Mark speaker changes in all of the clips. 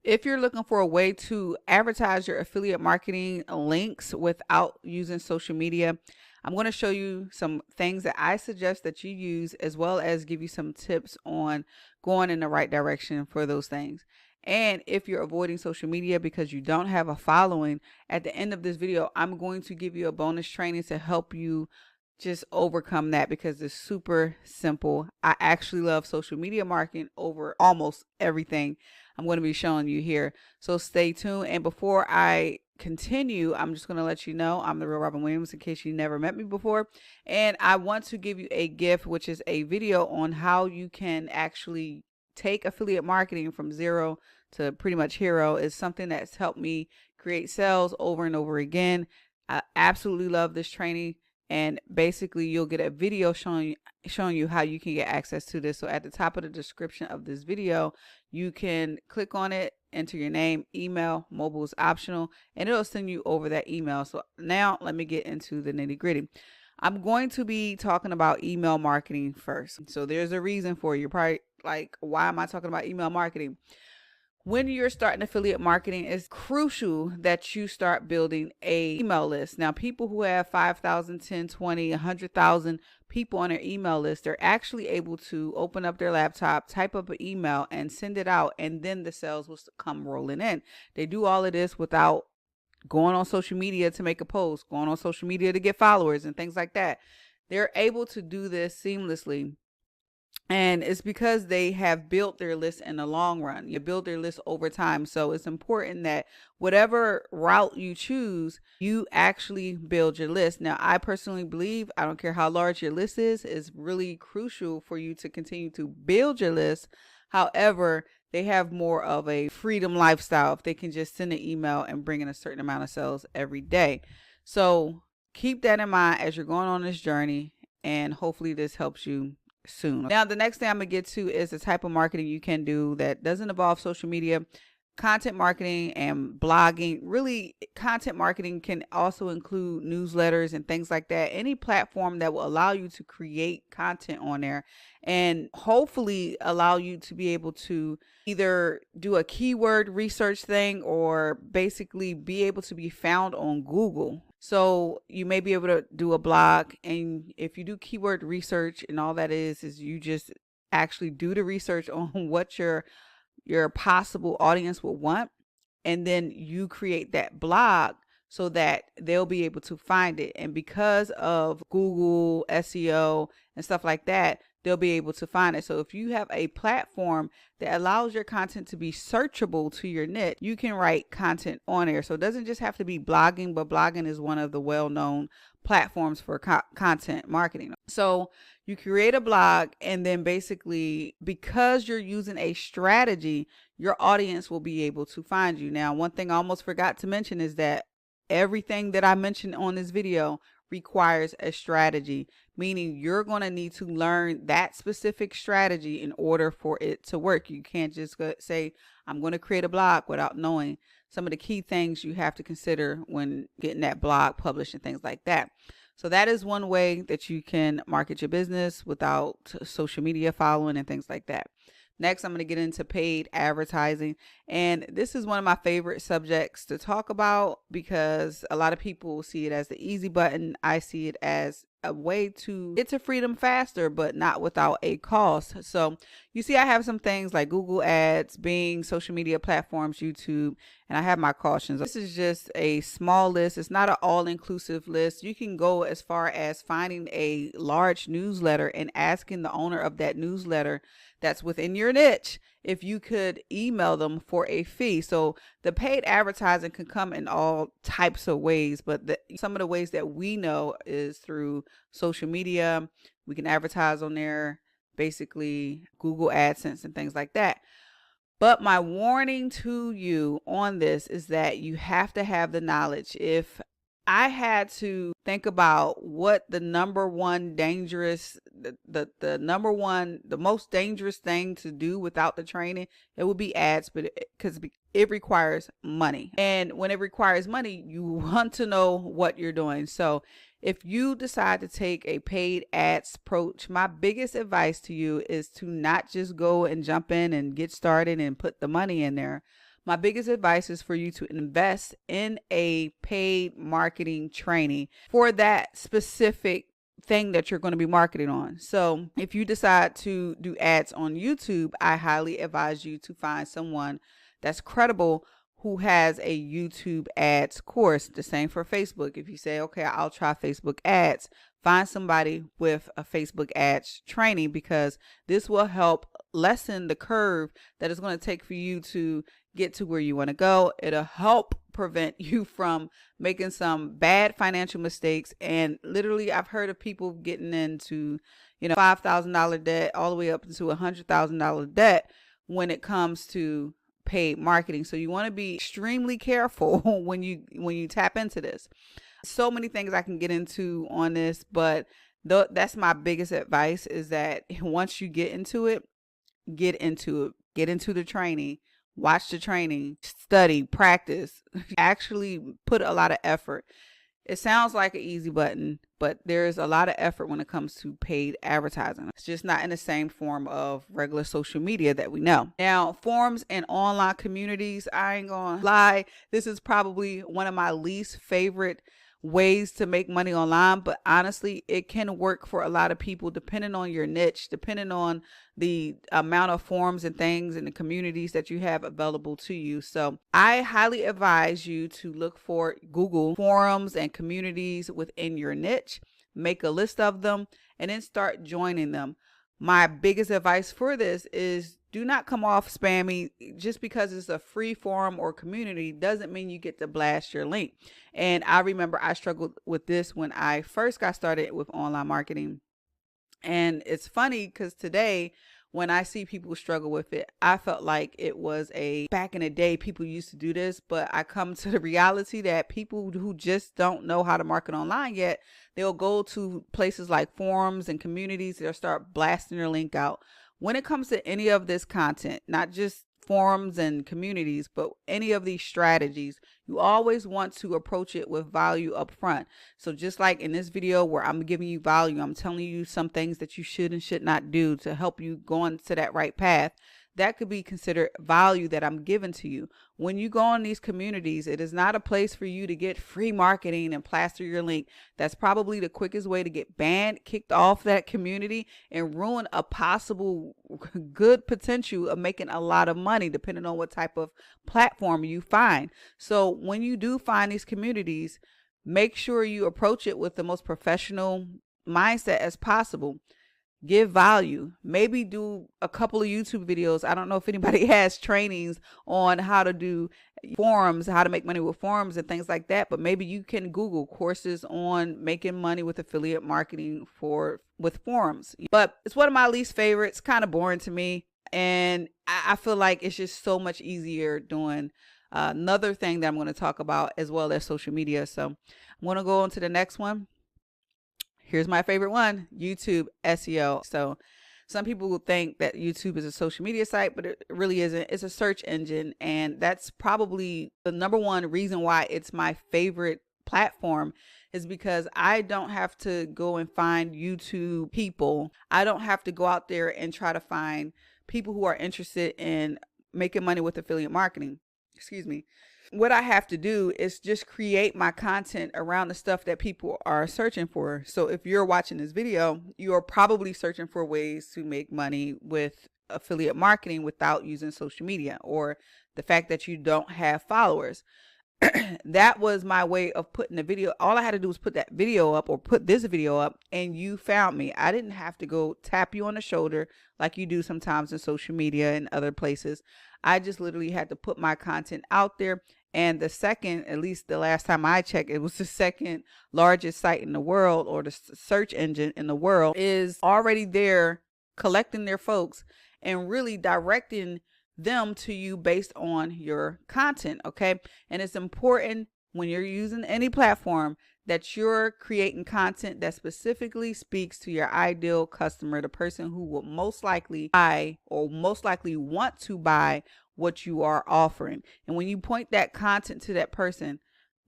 Speaker 1: If you're looking for a way to advertise your affiliate marketing links without using social media, I'm going to show you some things that I suggest that you use, as well as give you some tips on going in the right direction for those things. And if you're avoiding social media because you don't have a following, at the end of this video, I'm going to give you a bonus training to help you just overcome that, because it's super simple. I actually love social media marketing over almost everything I'm going to be showing you here. So stay tuned. And before I continue, I'm just going to let you know I'm the real Robin Williams, in case you never met me before. And I want to give you a gift, which is a video on how you can actually take affiliate marketing from zero to pretty much hero. Is something that's helped me create sales over and over again. I absolutely love this training. And basically you'll get a video showing you how you can get access to this. So at the top of the description of this video, you can click on it, enter your name, email, mobile is optional, and it'll send you over that email. So now let me get into the nitty gritty. I'm going to be talking about email marketing first. So there's a reason for it. You're probably like, why am I talking about email marketing? When you're starting affiliate marketing, it's crucial that you start building a email list. Now, people who have 5,000, 10, 20, 100,000 people on their email list, they're actually able to open up their laptop, type up an email and send it out. And then the sales will come rolling in. They do all of this without going on social media to make a post, going on social media to get followers and things like that. They're able to do this seamlessly. And it's because they have built their list in the long run. You build their list over time. So it's important that whatever route you choose, you actually build your list. Now, I personally believe, I don't care how large your list is really crucial for you to continue to build your list. However, they have more of a freedom lifestyle if they can just send an email and bring in a certain amount of sales every day. So keep that in mind as you're going on this journey, and hopefully this helps you soon. Now, the next thing I'm gonna get to is the type of marketing you can do that doesn't involve social media. Content marketing and blogging. Really, content marketing can also include newsletters and things like that. Any platform that will allow you to create content on there and hopefully allow you to be able to either do a keyword research thing or basically be able to be found on Google. So you may be able to do a blog, and if you do keyword research, and all that is you just actually do the research on what your possible audience will want, and then you create that blog so that they'll be able to find it. And because of Google SEO and stuff like that, they'll be able to find it. So if you have a platform that allows your content to be searchable to your niche, you can write content on there. So it doesn't just have to be blogging, but blogging is one of the well-known platforms for content marketing. So you create a blog, and then basically, because you're using a strategy, your audience will be able to find you. Now, one thing I almost forgot to mention is that everything that I mentioned on this video requires a strategy, meaning you're going to need to learn that specific strategy in order for it to work. You can't just say, I'm going to create a blog without knowing some of the key things you have to consider when getting that blog published and things like that. So that is one way that you can market your business without social media following and things like that. Next, I'm going to get into paid advertising. And this is one of my favorite subjects to talk about because a lot of people see it as the easy button. I see it as a way to get to freedom faster, but not without a cost. So you see, I have some things like Google Ads, Bing, social media platforms, YouTube, and I have my cautions. This is just a small list. It's not an all-inclusive list. You can go as far as finding a large newsletter and asking the owner of that newsletter that's within your niche if you could email them for a fee. So the paid advertising can come in all types of ways, but some of the ways that we know is through social media. We can advertise on there, basically Google AdSense and things like that. But my warning to you on this is that you have to have the knowledge. If I had to think about what the number one dangerous, the most dangerous thing to do without the training, it would be ads, but because it requires money. And when it requires money, you want to know what you're doing. So if you decide to take a paid ads approach, my biggest advice to you is to not just go and jump in and get started and put the money in there, my biggest advice is for you to invest in a paid marketing training for that specific thing that you're going to be marketing on. So if you decide to do ads on YouTube, I highly advise you to find someone that's credible who has a YouTube ads course. The same for Facebook. If you say, okay, I'll try Facebook ads, find somebody with a Facebook ads training, because this will help lessen the curve that it's going to take for you to get to where you want to go. It'll help prevent you from making some bad financial mistakes. And literally, I've heard of people getting into, $5,000 debt all the way up to $100,000 debt when it comes to paid marketing. So you want to be extremely careful when you tap into this. So many things I can get into on this, but that's my biggest advice, is that once you get into it, get into the training, watch the training, study, practice, actually put a lot of effort. It sounds like an easy button, but there's a lot of effort when it comes to paid advertising. It's just not in the same form of regular social media that we know. Now, forums and online communities, I ain't gonna lie, this is probably one of my least favorite ways to make money online, but honestly, it can work for a lot of people depending on your niche, depending on the amount of forums and things and the communities that you have available to you. So I highly advise you to look for Google forums and communities within your niche, make a list of them, and then start joining them. My biggest advice for this is, do not come off spammy. Just because it's a free forum or community doesn't mean you get to blast your link. And I remember I struggled with this when I first got started with online marketing. And it's funny because today, when I see people struggle with it, I felt like it was back in the day, people used to do this, but I come to the reality that people who just don't know how to market online yet, they'll go to places like forums and communities, they'll start blasting their link out. When it comes to any of this content, not just forums and communities, but any of these strategies, you always want to approach it with value up front. So just like in this video where I'm giving you value, I'm telling you some things that you should and should not do to help you go on to that right path. That could be considered value that I'm giving to you. When you go on these communities, it is not a place for you to get free marketing and plaster your link. That's probably the quickest way to get banned, kicked off that community, and ruin a possible good potential of making a lot of money, depending on what type of platform you find. So when you do find these communities, make sure you approach it with the most professional mindset as possible. Give value. Maybe do a couple of YouTube videos. I don't know if anybody has trainings on how to do forums, how to make money with forums and things like that, but maybe you can Google courses on making money with affiliate marketing with forums. But it's one of my least favorites, kind of boring to me. And I feel like it's just so much easier doing another thing that I'm going to talk about, as well as social media. So I'm going to go on to the next one. Here's my favorite one, YouTube SEO. So some people will think that YouTube is a social media site, but it really isn't. It's a search engine. And that's probably the number one reason why it's my favorite platform, is because I don't have to go and find YouTube people. I don't have to go out there and try to find people who are interested in making money with affiliate marketing. Excuse me. What I have to do is just create my content around the stuff that people are searching for. So if you're watching this video, you are probably searching for ways to make money with affiliate marketing without using social media, or the fact that you don't have followers. That was my way of putting the video. All I had to do was put that video up, or put this video up, and you found me. I didn't have to go tap you on the shoulder like you do sometimes in social media and other places. I just literally had to put my content out there. And the second, at least the last time I checked, it was the second largest site in the world, or the search engine in the world, is already there collecting their folks and really directing them to you based on your content. Okay. And it's important when you're using any platform that you're creating content that specifically speaks to your ideal customer, the person who will most likely buy, or most likely want to buy what you are offering. And when you point that content to that person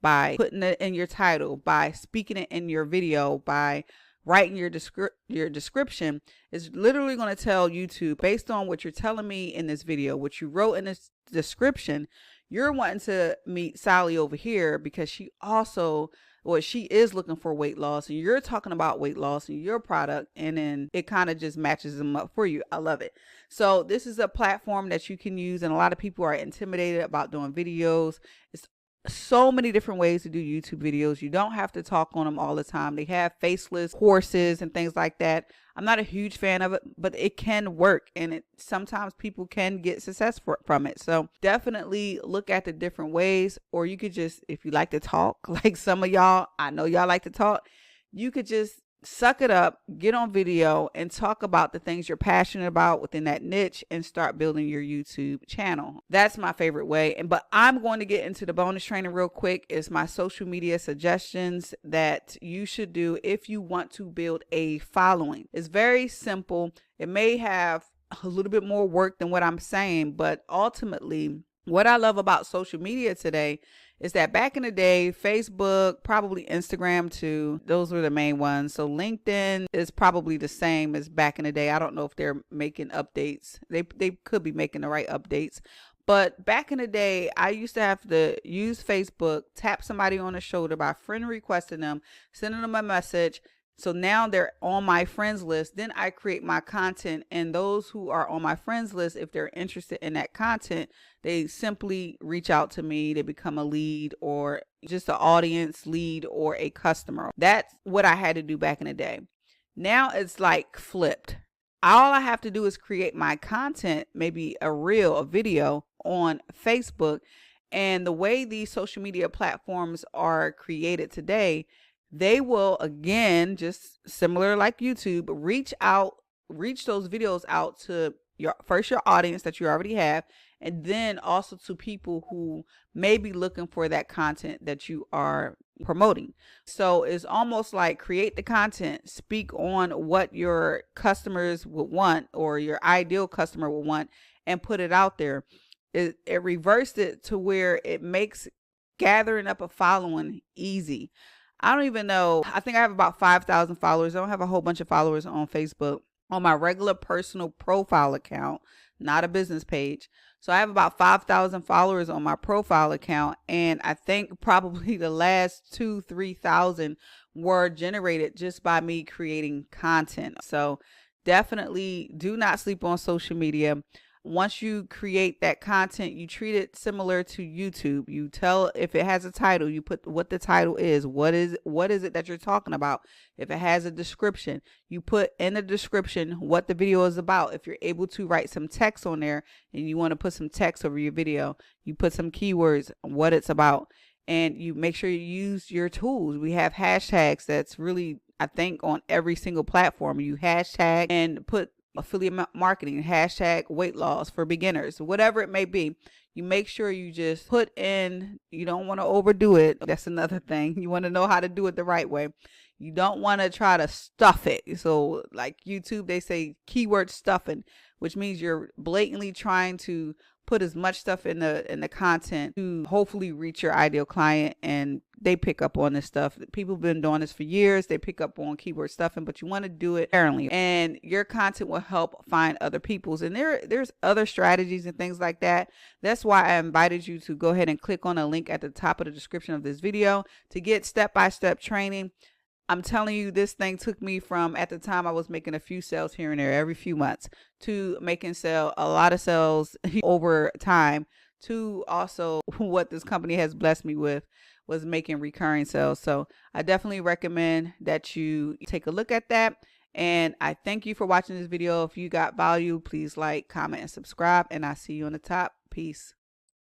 Speaker 1: by putting it in your title, by speaking it in your video, by write in your description is literally going to tell YouTube, based on what you're telling me in this video, what you wrote in this description, you're wanting to meet Sally over here because she is looking for weight loss, and you're talking about weight loss and your product, and then it kind of just matches them up for you. I love it. So this is a platform that you can use, and a lot of people are intimidated about doing videos. It's so many different ways to do YouTube videos. You don't have to talk on them all the time. They have faceless horses and things like that. I'm not a huge fan of it, but it can work, and sometimes people can get success from it. So definitely look at the different ways, or you could just, if you like to talk, like some of y'all, I know y'all like to talk, you could just suck it up, get on video, and talk about the things you're passionate about within that niche and start building your YouTube channel. That's my favorite way. But I'm going to get into the bonus training real quick. It's my social media suggestions that you should do if you want to build a following. It's very simple. It may have a little bit more work than what I'm saying, but ultimately, what I love about social media today is that back in the day, Facebook, probably Instagram too, those were the main ones. So LinkedIn is probably the same as back in the day. I don't know if they're making updates. They could be making the right updates. But back in the day, I used to have to use Facebook, tap somebody on the shoulder by friend requesting them, sending them a message. So now they're on my friends list. Then I create my content, and those who are on my friends list, if they're interested in that content, they simply reach out to me. They become a lead, or just an audience lead, or a customer. That's what I had to do back in the day. Now it's like flipped. All I have to do is create my content, maybe a reel, a video on Facebook. And the way these social media platforms are created today, they will, again, just similar like YouTube, reach those videos out to your audience that you already have, and then also to people who may be looking for that content that you are promoting. So it's almost like create the content, speak on what your customers would want, or your ideal customer would want, and put it out there. It reversed it to where it makes gathering up a following easy. I don't even know. I think I have about 5,000 followers. I don't have a whole bunch of followers on Facebook on my regular personal profile account, not a business page. So I have about 5,000 followers on my profile account. And I think probably the last 3,000 were generated just by me creating content. So definitely do not sleep on social media. Once you create that content, you treat it similar to YouTube. You tell, if it has a title, you put what the title is. What is it that you're talking about? If it has a description, you put in the description what the video is about. If you're able to write some text on there and you want to put some text over your video, you put some keywords, what it's about, and you make sure you use your tools. We have hashtags that's really, I think, on every single platform. You hashtag and put affiliate marketing, hashtag weight loss for beginners, whatever it may be. You make sure you just put in, you don't want to overdo it. That's another thing. You want to know how to do it the right way. You don't want to try to stuff it. So like YouTube, they say keyword stuffing, which means you're blatantly trying to put as much stuff in the content to hopefully reach your ideal client, and they pick up on this stuff. People have been doing this for years. They pick up on keyword stuffing, but you want to do it apparently, and your content will help find other people's. And there's other strategies and things like that. That's why I invited you to go ahead and click on a link at the top of the description of this video to get step-by-step training. I'm telling you, this thing took me from, at the time I was making a few sales here and there every few months, to making a lot of sales over time, to also what this company has blessed me with was making recurring sales. So I definitely recommend that you take a look at that. And I thank you for watching this video. If you got value, please like, comment, and subscribe. And I'll see you on the top. Peace.